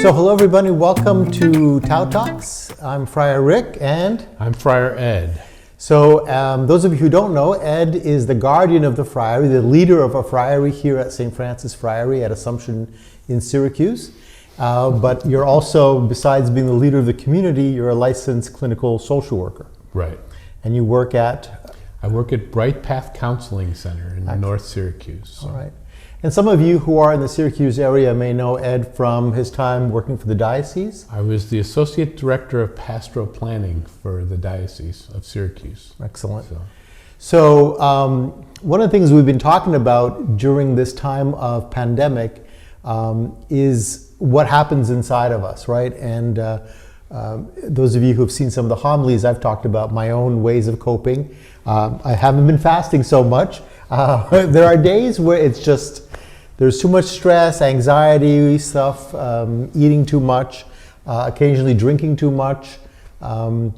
So hello everybody, welcome to Tao Talks. I'm Friar Rick and I'm Friar Ed. So those of you who don't know, Ed is the guardian of the friary, the leader of a friary here at St. Francis Friary at Assumption in Syracuse. But you're also, besides being the leader of the community, you're a licensed clinical social worker. Right. And you work at? I work at Bright Path Counseling Center in North Syracuse. So. All right. And some of you who are in the Syracuse area may know Ed from his time working for the diocese. I was the Associate Director of Pastoral Planning for the Diocese of Syracuse. Excellent. So one of the things we've been talking about during this time of pandemic is what happens inside of us, right? And those of you who have seen some of the homilies, I've talked about my own ways of coping. I haven't been fasting so much. There are days where it's just, there's too much stress, anxiety stuff, eating too much, occasionally drinking too much, and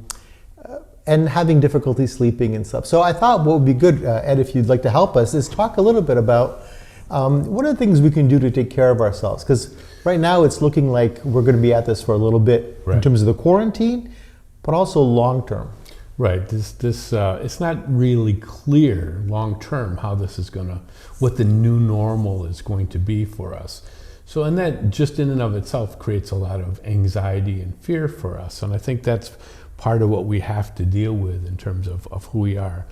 having difficulty sleeping and stuff. So I thought what would be good, Ed, if you'd like to help us, is talk a little bit about what are the things we can do to take care of ourselves? Because right now it's looking like we're going to be at this for a little bit in terms of the quarantine, but also long term. Right. It's not really clear long term how this is going to, what the new normal is going to be for us. So, and that just in and of itself creates a lot of anxiety and fear for us. And I think that's part of what we have to deal with in terms of who we are.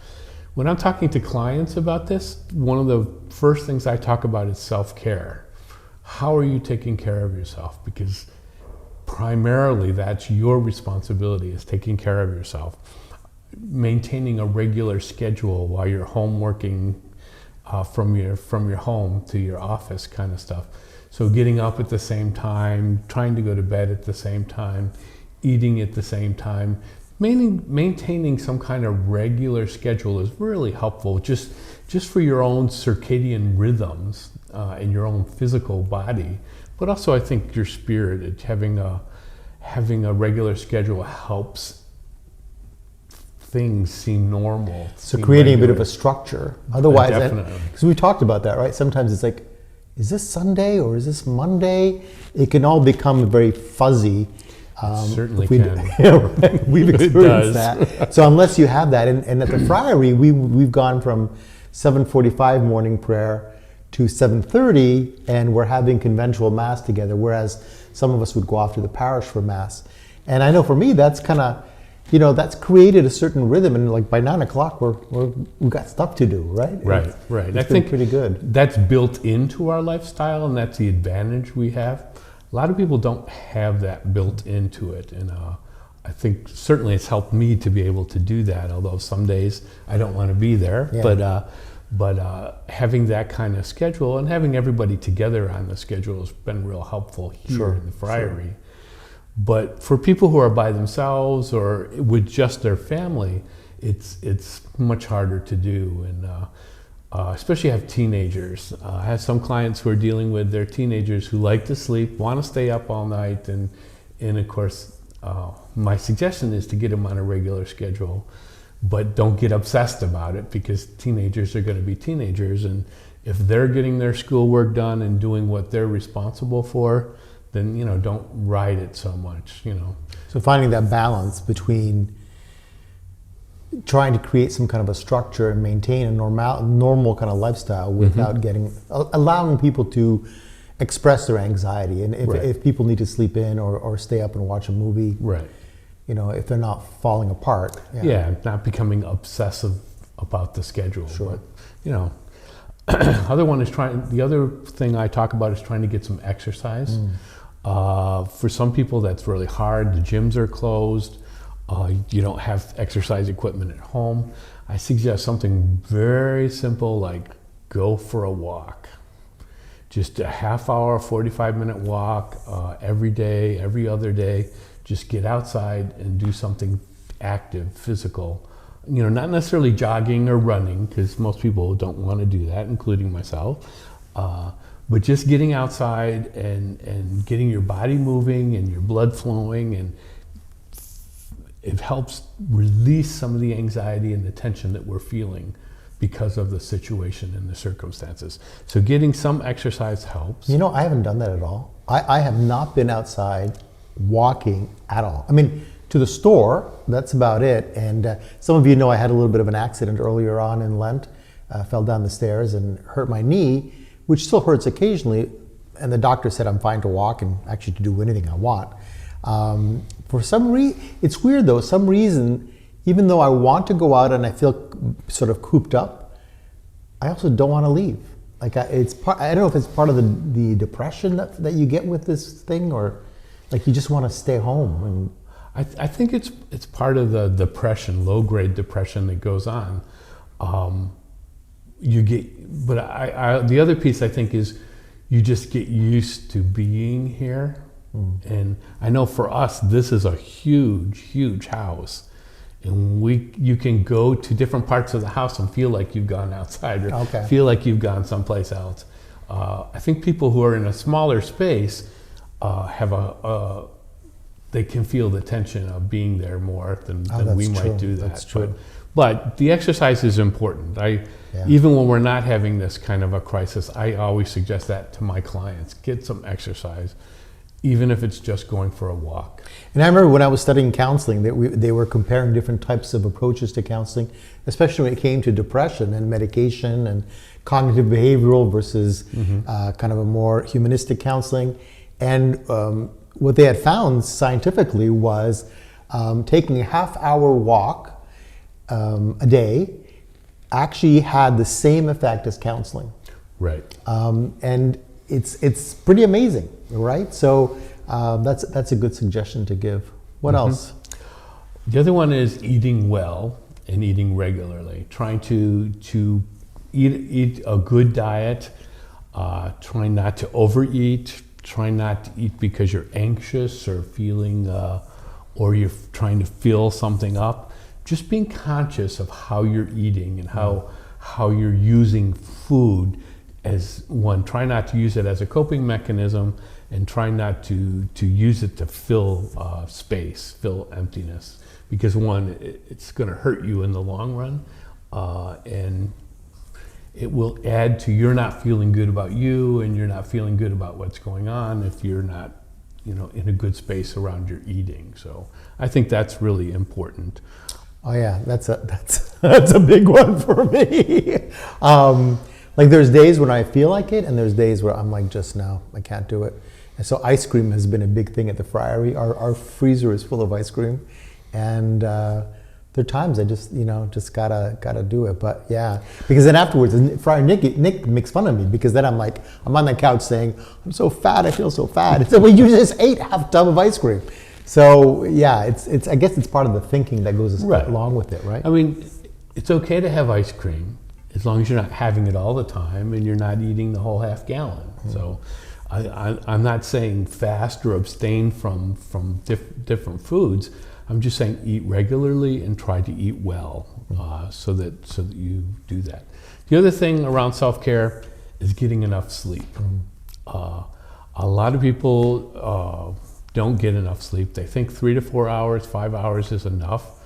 When I'm talking to clients about this, one of the first things I talk about is self-care. How are you taking care of yourself? Because primarily that's your responsibility, is taking care of yourself. Maintaining a regular schedule while you're home working from your home to your office kind of stuff. So getting up at the same time, trying to go to bed at the same time, eating at the same time. Maintaining some kind of regular schedule is really helpful just for your own circadian rhythms in your own physical body, but also I think your spirit. Having a regular schedule helps things seem normal. So creating a bit of a structure. Otherwise, definitely. Because we talked about that, right? Sometimes it's like, is this Sunday or is this Monday? It can all become very fuzzy. Certainly can. We've experienced that. So unless you have that, and at the Friary, we've gone from 7:45 morning prayer to 7:30, and we're having conventual Mass together, whereas some of us would go off to the parish for Mass. And I know for me, that's kind of, that's created a certain rhythm, and like by 9 o'clock, we've got stuff to do, right? Right. I think pretty good. That's built into our lifestyle, and that's the advantage we have. A lot of people don't have that built into it, and I think certainly it's helped me to be able to do that. Although some days I don't want to be there, but having that kind of schedule and having everybody together on the schedule has been real helpful here in the Friary. Sure. But for people who are by themselves or with just their family, it's much harder to do, and especially have teenagers. I have some clients who are dealing with their teenagers who like to sleep, want to stay up all night, and of course, my suggestion is to get them on a regular schedule, but don't get obsessed about it, because teenagers are going to be teenagers, and if they're getting their schoolwork done and doing what they're responsible for, then don't ride it so much. So finding that balance between trying to create some kind of a structure and maintain a normal kind of lifestyle without allowing people to express their anxiety. And if people need to sleep in or stay up and watch a movie, if they're not falling apart. Not becoming obsessive about the schedule. Sure. But, the other thing I talk about is trying to get some exercise. For some people that's really hard. The gyms are closed. You don't have exercise equipment at home. I suggest something very simple, like go for a walk. Just a half hour, 45-minute walk every day, every other day. Just get outside and do something active, physical. Not necessarily jogging or running, because most people don't want to do that, including myself. But just getting outside and getting your body moving and your blood flowing, and it helps release some of the anxiety and the tension that we're feeling, because of the situation and the circumstances. So getting some exercise helps. You know, I haven't done that at all. I have not been outside walking at all. I mean, to the store, that's about it. And some of you know I had a little bit of an accident earlier on in Lent. Fell down the stairs and hurt my knee, which still hurts occasionally. And the doctor said I'm fine to walk and actually to do anything I want. For some reason, it's weird though, some reason, even though I want to go out and I feel sort of cooped up, I also don't want to leave. Like I don't know if it's part of the depression that you get with this thing, or like you just want to stay home. And I think it's part of the depression, low-grade depression that goes on. The other piece I think is you just get used to being here. And I know for us, this is a huge, huge house. And you can go to different parts of the house and feel like you've gone outside or feel like you've gone someplace else. I think people who are in a smaller space they can feel the tension of being there more than we might do that. That's true. But the exercise is important. Even when we're not having this kind of a crisis, I always suggest that to my clients. Get some exercise, even if it's just going for a walk. And I remember when I was studying counseling, they were comparing different types of approaches to counseling, especially when it came to depression and medication and cognitive behavioral versus kind of a more humanistic counseling. And what they had found scientifically was taking a half-hour walk a day actually had the same effect as counseling. Right. And it's pretty amazing, right? So that's a good suggestion to give. What else? The other one is eating well and eating regularly. Trying to eat a good diet. Trying not to overeat. Trying not to eat because you're anxious or feeling, or you're trying to fill something up. Just being conscious of how you're eating and how you're using food as one. Try not to use it as a coping mechanism, and try not to use it to fill space, fill emptiness. Because one, it's going to hurt you in the long run, and it will add to you're not feeling good about you, and you're not feeling good about what's going on if you're not, in a good space around your eating. So I think that's really important. Oh yeah, that's a big one for me. Like there's days when I feel like it, and there's days where I'm like, just no, I can't do it. And so ice cream has been a big thing at the Friary. Our freezer is full of ice cream, and there are times I just gotta do it. But yeah, because then afterwards, Friar Nick makes fun of me because then I'm on the couch saying, I'm so fat, I feel so fat. It's like, well, you just ate half a tub of ice cream. So yeah, it's I guess it's part of the thinking that goes along with it, right? I mean, it's okay to have ice cream as long as you're not having it all the time and you're not eating the whole half gallon. So I'm not saying fast or abstain from different foods. I'm just saying eat regularly and try to eat well, so that you do that. The other thing around self-care is getting enough sleep. A lot of people don't get enough sleep. They think 3 to 4 hours, 5 hours is enough.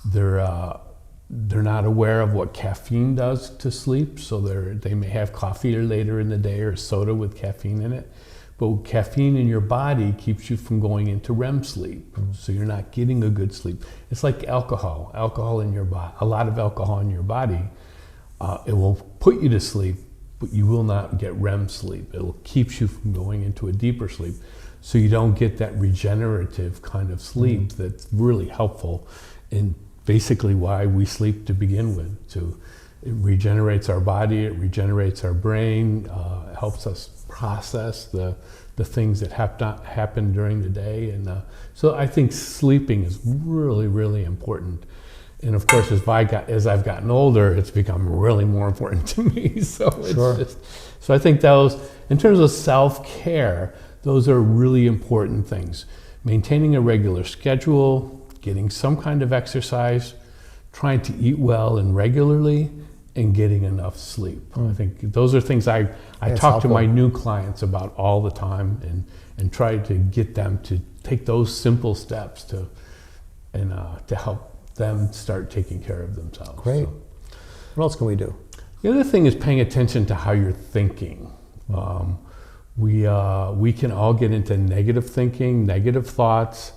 They're not aware of what caffeine does to sleep, so they may have coffee later in the day or soda with caffeine in it. But caffeine in your body keeps you from going into REM sleep, so you're not getting a good sleep. It's like alcohol. Alcohol in your body, a lot of alcohol in your body, it will put you to sleep, but you will not get REM sleep. It will keep you from going into a deeper sleep, so you don't get that regenerative kind of sleep that's really helpful in basically why we sleep to begin with. So it regenerates our body, it regenerates our brain, it helps us process the things that have not happened during the day. And so I think sleeping is really, really important. And of course, as I've gotten older, it's become really more important to me. So so I think those, in terms of self-care, those are really important things. Maintaining a regular schedule, getting some kind of exercise, trying to eat well and regularly, and getting enough sleep. I think those are things I talk to my new clients about all the time, and try to get them to take those simple steps to help them start taking care of themselves. Great. What else can we do? The other thing is paying attention to how you're thinking. We can all get into negative thinking, negative thoughts.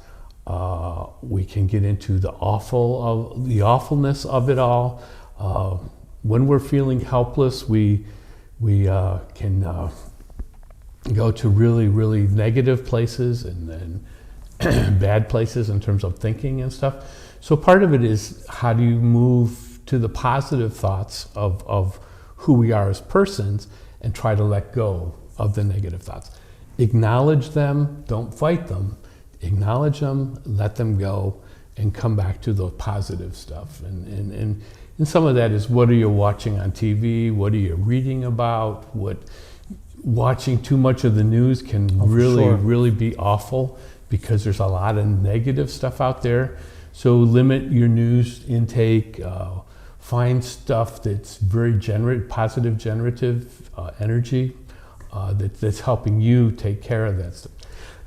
We can get into the awfulness of it all. When we're feeling helpless, we can go to really, really negative places and then bad places in terms of thinking and stuff. So part of it is, how do you move to the positive thoughts of who we are as persons and try to let go of the negative thoughts. Acknowledge them, don't fight them. Acknowledge them, let them go, and come back to the positive stuff. And some of that is, what are you watching on TV? What are you reading about? Watching too much of the news can really be awful, because there's a lot of negative stuff out there. So limit your news intake. Find stuff that's very positive generative energy that's helping you take care of that stuff.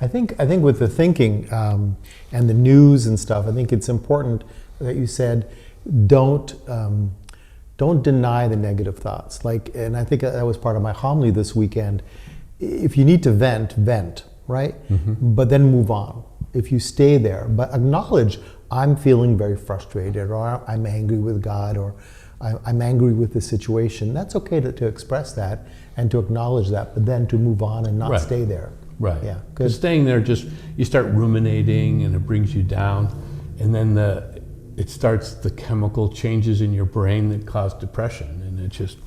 I think with the thinking and the news and stuff, I think it's important that you said don't deny the negative thoughts. And I think that was part of my homily this weekend. If you need to vent, right? Mm-hmm. But then move on. If you stay there, but acknowledge, I'm feeling very frustrated, or I'm angry with God, or I'm angry with the situation. That's okay to express that and to acknowledge that, but then to move on and not stay there. Right. Yeah. Because staying there, you start ruminating, and it brings you down, and then it starts the chemical changes in your brain that cause depression, and it just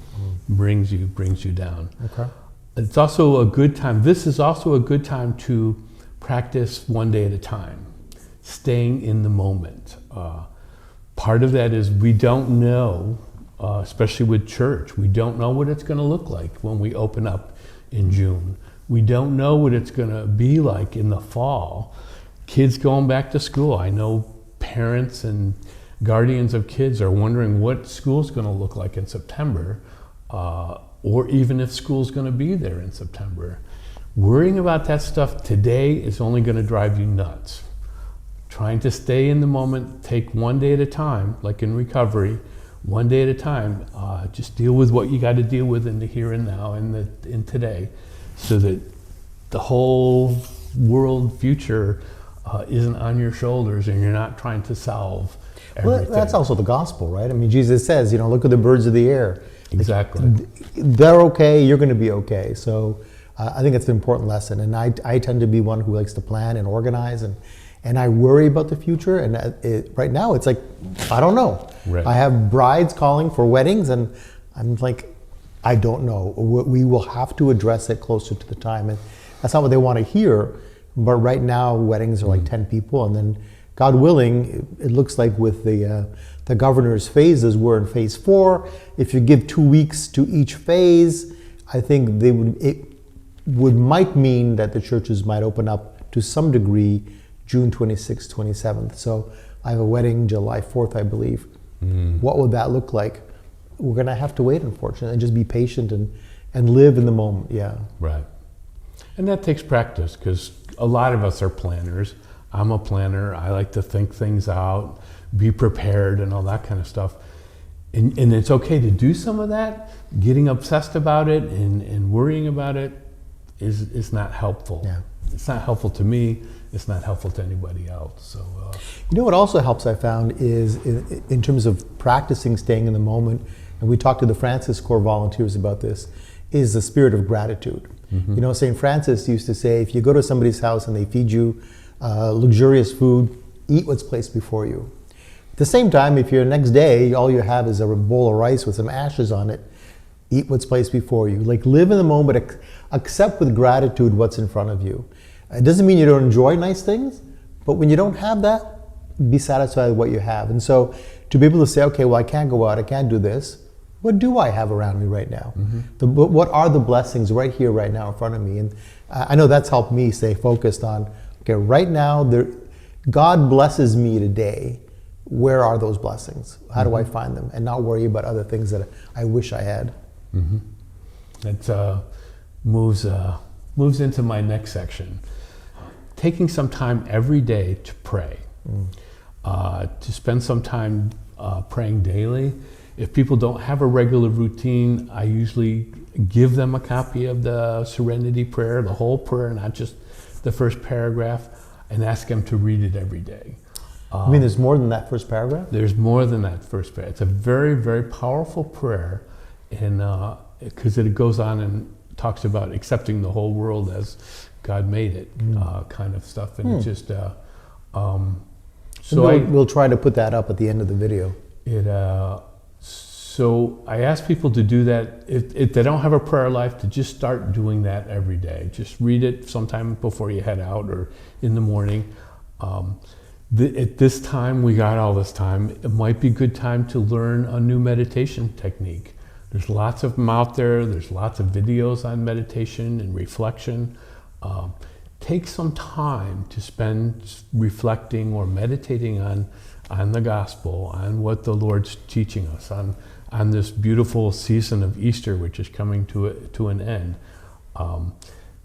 brings you down. Okay. It's also a good time. This is also a good time to practice one day at a time, staying in the moment. Part of that is, we don't know, especially with church, we don't know what it's going to look like when we open up in June. We don't know what it's going to be like in the fall. Kids going back to school. I know parents and guardians of kids are wondering what school's going to look like in September, or even if school's going to be there in September. Worrying about that stuff today is only going to drive you nuts. Trying to stay in the moment, take one day at a time, like in recovery, one day at a time. Just deal with what you got to deal with in the here and now, in today, so that the whole world future isn't on your shoulders, and you're not trying to solve everything. Well, that's also the gospel, right? I mean, Jesus says, look at the birds of the air. Exactly. They're okay, you're going to be okay. So I think it's an important lesson. And I tend to be one who likes to plan and organize, and I worry about the future. And right now, it's like, I don't know. Right. I have brides calling for weddings, and I'm like, I don't know. We will have to address it closer to the time. And that's not what they want to hear. But right now, weddings are like 10 people. And then, God willing, it looks like with the governor's phases, we're in phase 4. If you give 2 weeks to each phase, I think might mean that the churches might open up to some degree June 26th, 27th. So I have a wedding July 4th, I believe. What would that look like? We're going to have to wait, unfortunately, and just be patient and live in the moment. Yeah. Right. And that takes practice, because a lot of us are planners. I'm a planner. I like to think things out, be prepared, and all that kind of stuff. And it's okay to do some of that. Getting obsessed about it and worrying about it is not helpful. Yeah. It's not helpful to me. It's not helpful to anybody else. So, what also helps, I found, is in terms of practicing staying in the moment, and we talked to the Francis Corps volunteers about this, is the spirit of gratitude. Mm-hmm. St. Francis used to say, if you go to somebody's house and they feed you luxurious food, eat what's placed before you. At the same time, if your next day, all you have is a bowl of rice with some ashes on it, eat what's placed before you. Like, live in the moment, accept with gratitude what's in front of you. It doesn't mean you don't enjoy nice things, but when you don't have that, be satisfied with what you have. And so to be able to say, okay, well, I can't go out, I can't do this. What do I have around me right now? Mm-hmm. What are the blessings right here, right now in front of me? And I know that's helped me stay focused on, okay, right now, God blesses me today. Where are those blessings? How do I find them? And not worry about other things that I wish I had. Mm-hmm. That moves into my next section. Taking some time every day to pray, to spend some time praying daily, If people don't have a regular routine, I usually give them a copy of the Serenity Prayer, the whole prayer, not just the first paragraph, and ask them to read it every day. I mean, there's more than that first paragraph? There's more than that first paragraph. It's a very, very powerful prayer, and because it goes on and talks about accepting the whole world as God made it, kind of stuff. And it's just, we'll try to put that up at the end of the video. So I ask people to do that. If they don't have a prayer life, to just start doing that every day. Just read it sometime before you head out or in the morning. At this time, we got all this time, it might be a good time to learn a new meditation technique. There's lots of them out there. There's lots of videos on meditation and reflection. Take some time to spend reflecting or meditating on the gospel, on what the Lord's teaching us, on this beautiful season of Easter, which is coming to an end.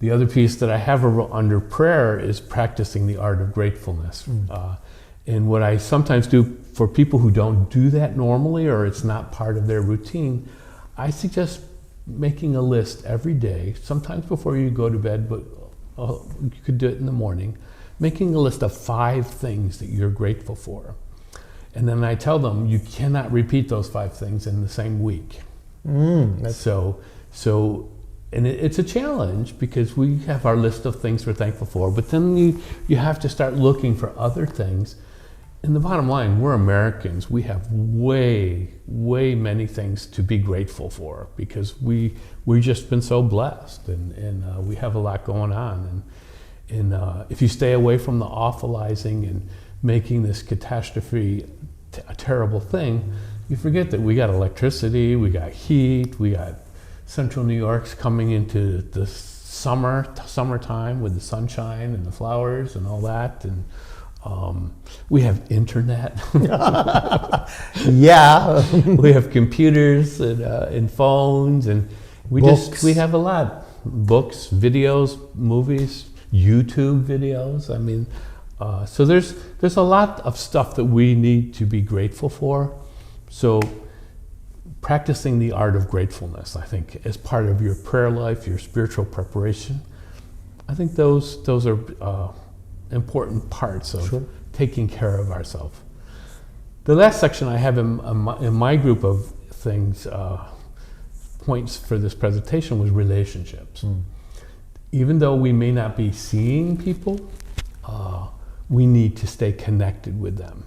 The other piece that I have under prayer is practicing the art of gratefulness. And what I sometimes do for people who don't do that normally, or it's not part of their routine, I suggest making a list every day, sometimes before you go to bed, but you could do it in the morning, making a list of 5 things that you're grateful for. And then I tell them you cannot repeat those 5 things in the same week. And it's a challenge because we have our list of things we're thankful for, but then you have to start looking for other things. And the bottom line, we're Americans. We have way many things to be grateful for because we've just been so blessed, and we have a lot going on. And if you stay away from the awfulizing and making this catastrophe a terrible thing, you forget that we got electricity, we got heat, we got Central New York's coming into the summertime with the sunshine and the flowers and all that, and we have internet. Yeah. We have computers and phones, and we have a lot. Books, videos, movies, YouTube videos. I mean, so there's a lot of stuff that we need to be grateful for. So practicing the art of gratefulness, I think, as part of your prayer life, your spiritual preparation, I think those are important parts of taking care of ourselves. The last section I have in my group of things, points for this presentation, was relationships. Even though we may not be seeing people, we need to stay connected with them.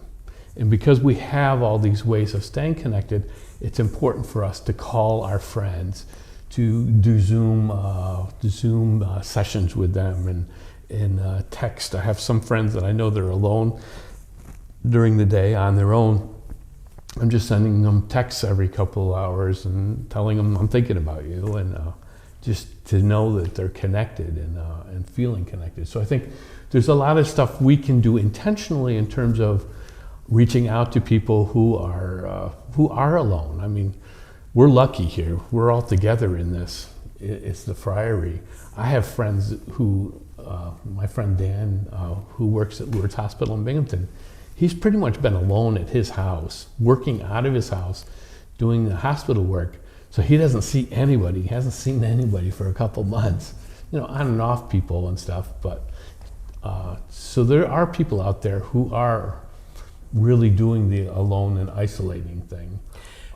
And because we have all these ways of staying connected, it's important for us to call our friends, to do Zoom sessions with them, and text. I have some friends that I know they're alone during the day on their own. I'm just sending them texts every couple of hours and telling them I'm thinking about you, and just to know that they're connected and feeling connected. So I think there's a lot of stuff we can do intentionally in terms of reaching out to people who are alone. I mean, we're lucky here. We're all together in this. It's the Friary. I have friends who, my friend Dan, who works at Lourdes Hospital in Binghamton, he's pretty much been alone at his house, working out of his house, doing the hospital work. So he doesn't see anybody. He hasn't seen anybody for a couple months, on and off people and stuff. But so there are people out there who are really doing the alone and isolating thing.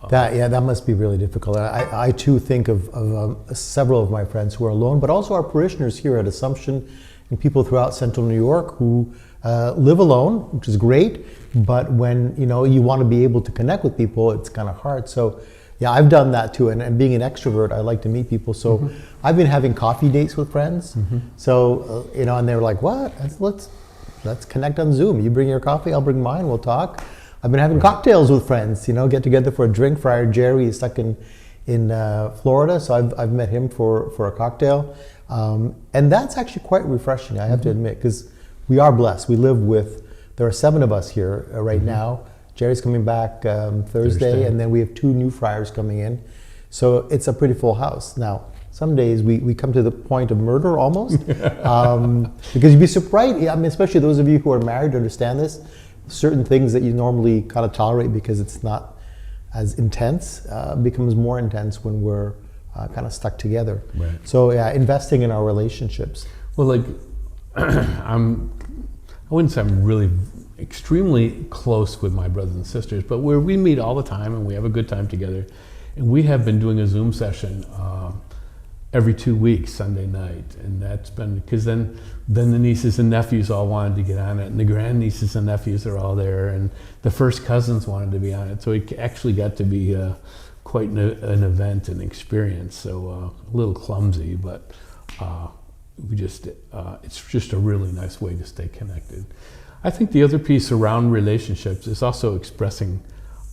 That must be really difficult. I too think of several of my friends who are alone, but also our parishioners here at Assumption and people throughout Central New York who live alone, which is great. But when you want to be able to connect with people, it's kind of hard. So yeah, I've done that too. And being an extrovert, I like to meet people. So I've been having coffee dates with friends. So and they were like, "What? Let's connect on Zoom. You bring your coffee, I'll bring mine. We'll talk." I've been having cocktails with friends, get together for a drink. Friar Jerry is stuck in Florida, so I've met him for a cocktail. And that's actually quite refreshing, I have to admit, because we are blessed. We live there are 7 of us here right now. Jerry's coming back Thursday, and then we have 2 new friars coming in. So it's a pretty full house. Now, some days we come to the point of murder almost, because you'd be surprised, especially those of you who are married understand this, certain things that you normally kind of tolerate because it's not as intense, becomes more intense when we're kind of stuck together. Right. So yeah, investing in our relationships. Well, like, I wouldn't say I'm really extremely close with my brothers and sisters, but we meet all the time and we have a good time together. And we have been doing a Zoom session every 2 weeks, Sunday night, and that's been because then the nieces and nephews all wanted to get on it, and the grandnieces and nephews are all there, and the first cousins wanted to be on it. So it actually got to be quite an event and experience. So a little clumsy, but it's just a really nice way to stay connected. I think the other piece around relationships is also expressing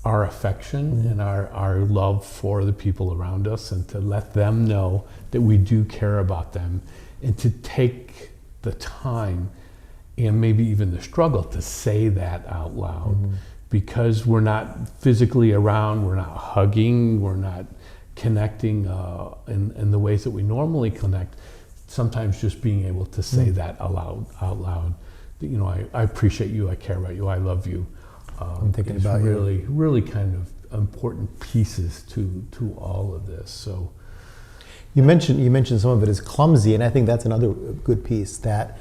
our affection and our love for the people around us, and to let them know that we do care about them, and to take the time and maybe even the struggle to say that out loud, because we're not physically around, we're not hugging, we're not connecting in the ways that we normally connect. Sometimes just being able to say that out loud, you know, I appreciate you, I care about you, I love you. I'm thinking about you. Really kind of important pieces to all of this. So you mentioned some of it is clumsy, and I think that's another good piece, that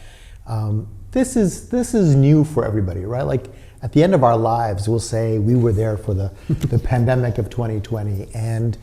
this is new for everybody, right? Like at the end of our lives, we'll say we were there for the pandemic of 2020, and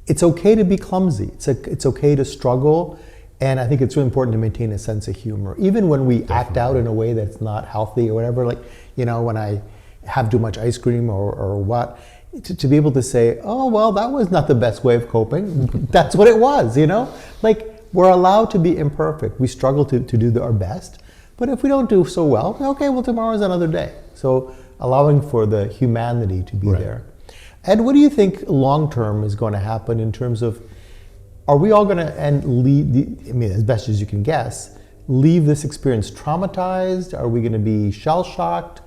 it's okay to be clumsy. It's okay to struggle. And I think it's really important to maintain a sense of humor, even when we act out in a way that's not healthy or whatever. Like, you know, when I have too much ice cream or what, to be able to say, oh, well, that was not the best way of coping. That's what it was, you know? Like, we're allowed to be imperfect. We struggle to do our best. But if we don't do so well, okay, well, tomorrow's another day. So allowing for the humanity to be there. Ed, what do you think long-term is going to happen in terms of, are we all going to leave, I mean, as best as you can guess, leave this experience traumatized? Are we going to be shell-shocked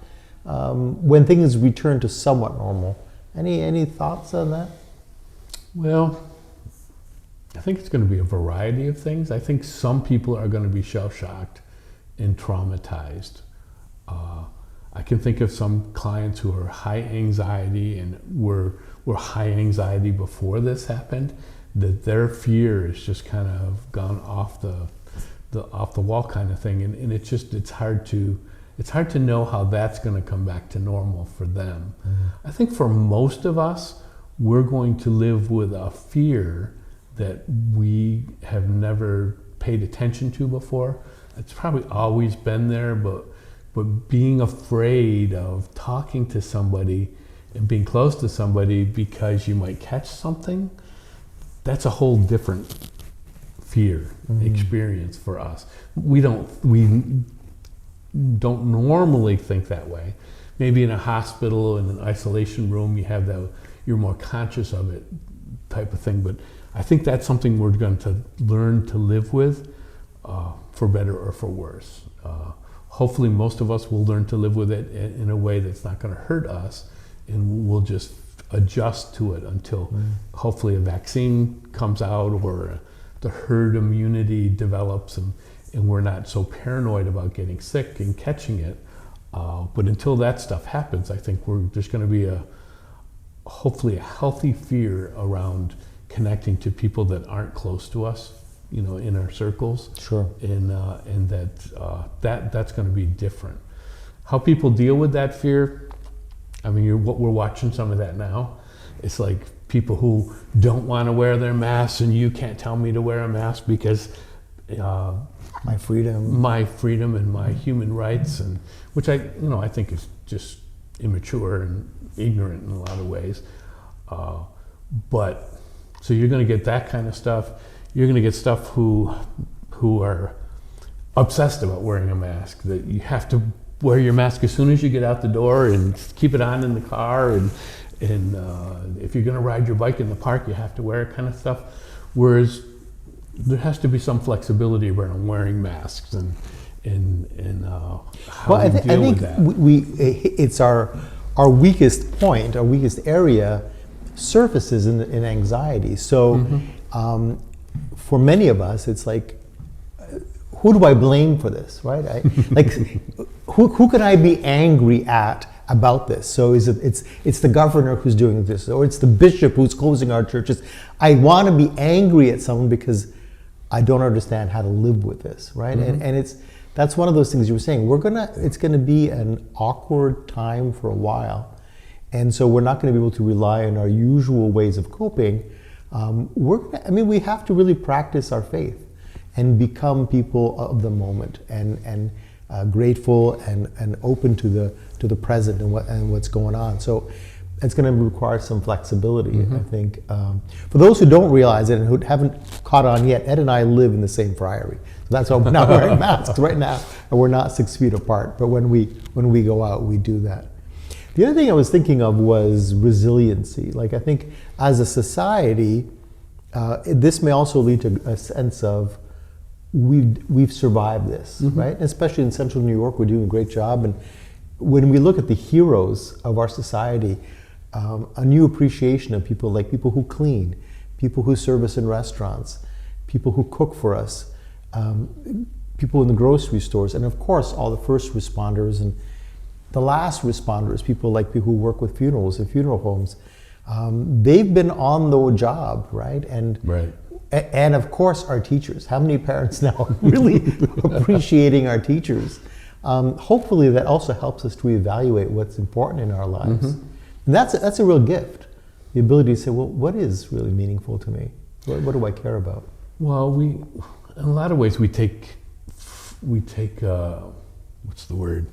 when things return to somewhat normal? Any thoughts on that? Well, I think it's going to be a variety of things. I think some people are going to be shell-shocked and traumatized. I can think of some clients who are high anxiety and were high anxiety before this happened, that their fear is just kind of gone off the wall kind of thing, and it's hard to know how that's going to come back to normal for them. I think for most of us, we're going to live with a fear that we have never paid attention to before. It's probably always been there, but being afraid of talking to somebody and being close to somebody because you might catch something, that's a whole different fear experience for us. We don't normally think that way. Maybe in a hospital, in an isolation room, you have that, you're more conscious of it type of thing. But I think that's something we're going to learn to live with, for better or for worse. Hopefully most of us will learn to live with it in a way that's not going to hurt us, and we'll just adjust to it until hopefully a vaccine comes out or the herd immunity develops, and we're not so paranoid about getting sick and catching it. But until that stuff happens, I think there's going to be hopefully a healthy fear around connecting to people that aren't close to us, you know, in our circles. Sure. And that's going to be different. How people deal with that fear, I mean, we're watching some of that now. It's like people who don't want to wear their masks, and you can't tell me to wear a mask because my freedom and my human rights, and which I think is just immature and ignorant in a lot of ways. But so you're going to get that kind of stuff. You're going to get stuff who are obsessed about wearing a mask, that you have to wear your mask as soon as you get out the door and keep it on in the car, and if you're going to ride your bike in the park, you have to wear it, kind of stuff. Whereas there has to be some flexibility around wearing masks and how well, we deal with that. It's our weakest point, our weakest area surfaces in anxiety. So for many of us, it's like, who do I blame for this, right? Who could I be angry at about this. So it's the governor who's doing this, or it's the bishop who's closing our churches. I want to be angry at someone because I don't understand how to live with this, right? Mm-hmm. And that's one of those things you were saying. It's gonna be an awkward time for a while, and so we're not going to be able to rely on our usual ways of coping. We have to really practice our faith and become people of the moment, and grateful and open to the present and what's going on. So it's going to require some flexibility, Mm-hmm. I think. For those who don't realize it and who haven't caught on yet, Ed and I live in the same friary. So that's why we're not wearing masks right now, and we're not 6 feet apart. But when we go out, we do that. The other thing I was thinking of was resiliency. Like, I think as a society, this may also lead to a sense of we've survived this, Mm-hmm. right? Especially in Central New York, we're doing a great job. And when we look at the heroes of our society, a new appreciation of people who clean, people who serve us in restaurants, people who cook for us, people in the grocery stores, and of course all the first responders and the last responders, people who work with funerals and funeral homes. They've been on the job, right? Right. And of course our teachers. How many parents now are really appreciating our teachers? Hopefully that also helps us to evaluate what's important in our lives. Mm-hmm. And that's a real gift. The ability to say, well, what is really meaningful to me? What do I care about? Well, in a lot of ways, we take what's the word?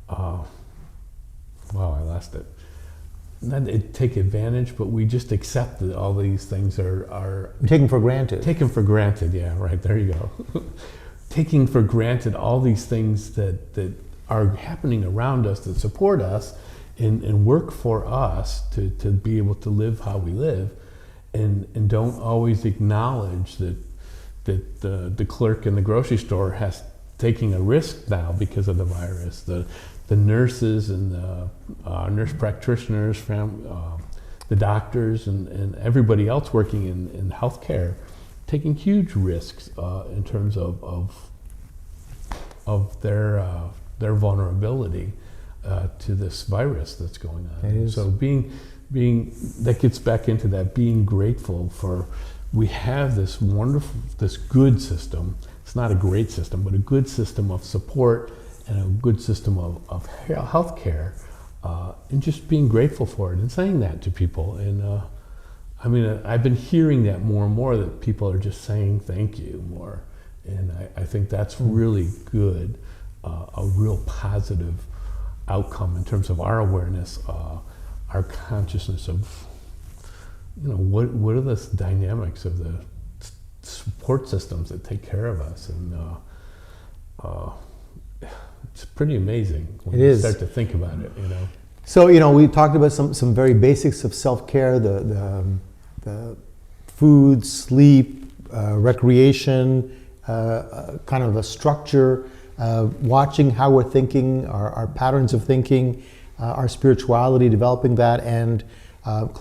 I lost it. Not take advantage, but we just accept that all these things are We take them for granted. taken for granted. Yeah, right. There you go. Taking for granted all these things that are happening around us, that support us and work for us to be able to live how we live, and don't always acknowledge that the clerk in the grocery store has taking a risk now because of the virus. The nurses and the nurse practitioners, the doctors, and everybody else working in healthcare, taking huge risks in terms of their vulnerability to this virus that's going on. It is. So being that gets back into that, being grateful for, we have this good system. It's not a great system, but a good system of support and a good system of health care, and just being grateful for it and saying that to people. And I've been hearing that more and more, that people are just saying thank you more. And I think that's really good, a real positive outcome in terms of our awareness, our consciousness of, what are the dynamics of the support systems that take care of us. And it's pretty amazing when you start to think about it, So, we talked about some very basics of self-care, the food, sleep, recreation, kind of a structure, watching how we're thinking, our patterns of thinking, our spirituality, developing that, and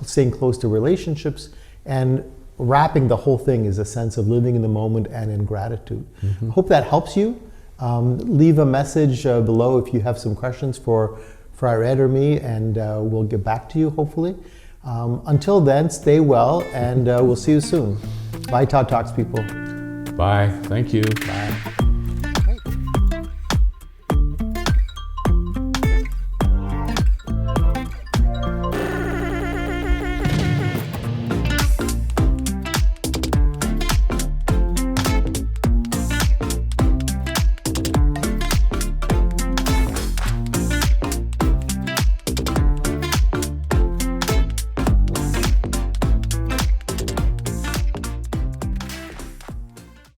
staying close to relationships, and wrapping the whole thing is a sense of living in the moment and in gratitude. Mm-hmm. Hope that helps you. Leave a message below if you have some questions for Friar Ed or me, and we'll get back to you, hopefully. Until then, stay well, and we'll see you soon. Bye, Todd Talks people. Bye. Thank you. Bye.